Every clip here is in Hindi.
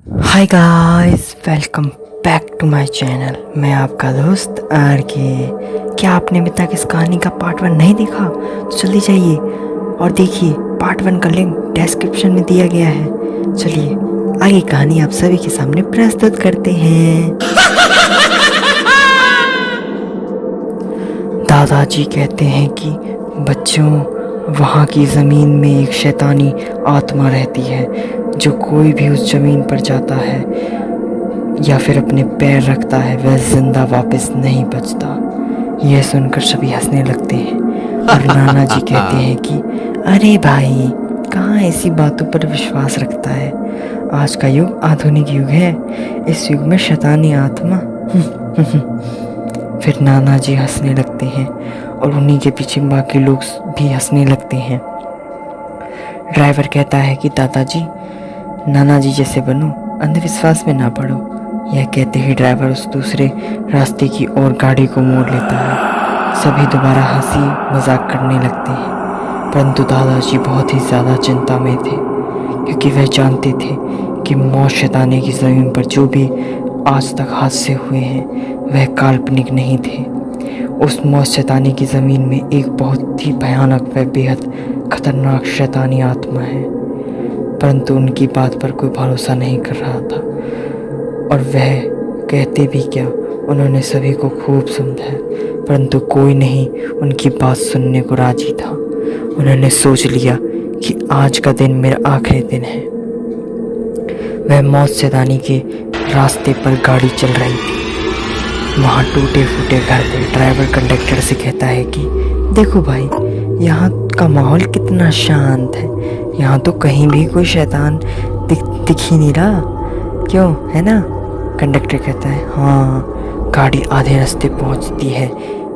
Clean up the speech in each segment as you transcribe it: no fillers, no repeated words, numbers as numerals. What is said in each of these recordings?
Hi guys, welcome back to my channel. मैं आपका दोस्त आर के। क्या आपने अभी तक इस कहानी का पार्ट 1 नहीं देखा? तो जल्दी जाइए और देखिए। पार्ट 1 का लिंक डिस्क्रिप्शन में दिया गया है। चलिए आगे कहानी आप सभी के सामने प्रस्तुत करते हैं। दादाजी कहते हैं कि बच्चों, वहाँ की ज़मीन में एक शैतानी आत्मा रहती है जो कोई भी उस ज़मीन पर जाता है या फिर अपने पैर रखता है वह जिंदा वापस नहीं बचता। यह सुनकर सभी हंसने लगते हैं और नाना जी कहते हैं कि अरे भाई, कहाँ ऐसी बातों पर विश्वास रखता है। आज का युग आधुनिक युग है, इस युग में शैतानी आत्मा। फिर नाना जी हंसने लगते हैं और उन्हीं के पीछे बाकी लोग भी हंसने लगते हैं। ड्राइवर कहता है कि दादाजी, नाना जी जैसे बनो, अंधविश्वास में ना पड़ो। यह कहते ही ड्राइवर उस दूसरे रास्ते की ओर गाड़ी को मोड़ लेता है। सभी दोबारा हंसी मजाक करने लगते हैं, परंतु दादाजी बहुत ही ज़्यादा चिंता में थे क्योंकि वह जानते थे कि मौत शैतानी की ज़मीन पर जो भी आज तक हादसे हुए हैं वह काल्पनिक नहीं थे। उस मौत शैतानी की ज़मीन में एक बहुत ही भयानक व बेहद खतरनाक शैतानी आत्मा है, परंतु उनकी बात पर कोई भरोसा नहीं कर रहा था। और वह कहते भी क्या, उन्होंने सभी को खूब समझाया परंतु कोई नहीं उनकी बात सुनने को राजी था। उन्होंने सोच लिया कि आज का दिन मेरा आखिरी दिन है। वह मौत शैतानी के रास्ते पर गाड़ी चल रही थी। वहाँ टूटे फूटे घर थे। ड्राइवर कंडक्टर से कहता है कि देखो भाई, यहाँ का माहौल कितना शांत है, यहाँ तो कहीं भी कोई शैतान दिख ही नहीं रहा, क्यों, है ना? कंडक्टर कहता है हाँ। गाड़ी आधे रास्ते पहुँचती है,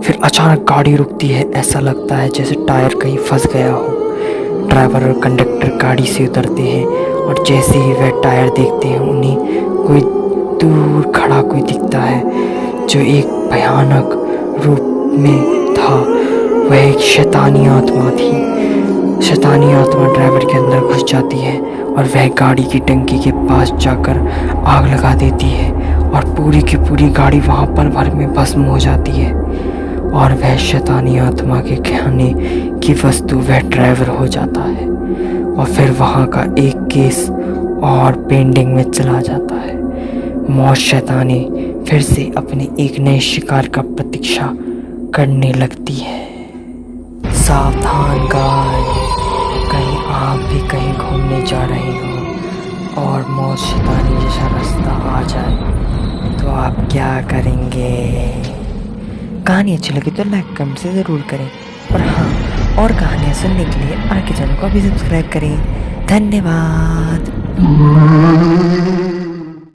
फिर अचानक गाड़ी रुकती है। ऐसा लगता है जैसे टायर कहीं फंस गया हो। ड्राइवर और कंडक्टर गाड़ी से उतरते हैं और जैसे ही वह टायर देखते हैं उन्हें कोई दूर खड़ा कोई दिखता है जो एक भयानक रूप में था। वह एक शैतानी आत्मा थी। शैतानी आत्मा ड्राइवर के अंदर घुस जाती है और वह गाड़ी की टंकी के पास जाकर आग लगा देती है और पूरी की पूरी गाड़ी वहाँ पल भर में भस्म हो जाती है। और वह शैतानी आत्मा के खाने की वस्तु वह ड्राइवर हो जाता है और फिर वहाँ का एक केस और पेंडिंग में चला जाता है। मौत शैतानी फिर से अपने एक नए शिकार का प्रतीक्षा करने लगती है। सावधान गाइस, कहीं आप भी कहीं घूमने जा रहे हो और मौत शैतानी जैसा रास्ता आ जाए तो आप क्या करेंगे? कहानी अच्छी लगी तो लाइक कमेंट से ज़रूर करें और हाँ, और कहानियाँ सुनने के लिए आर के चैनल को भी सब्सक्राइब करें। धन्यवाद।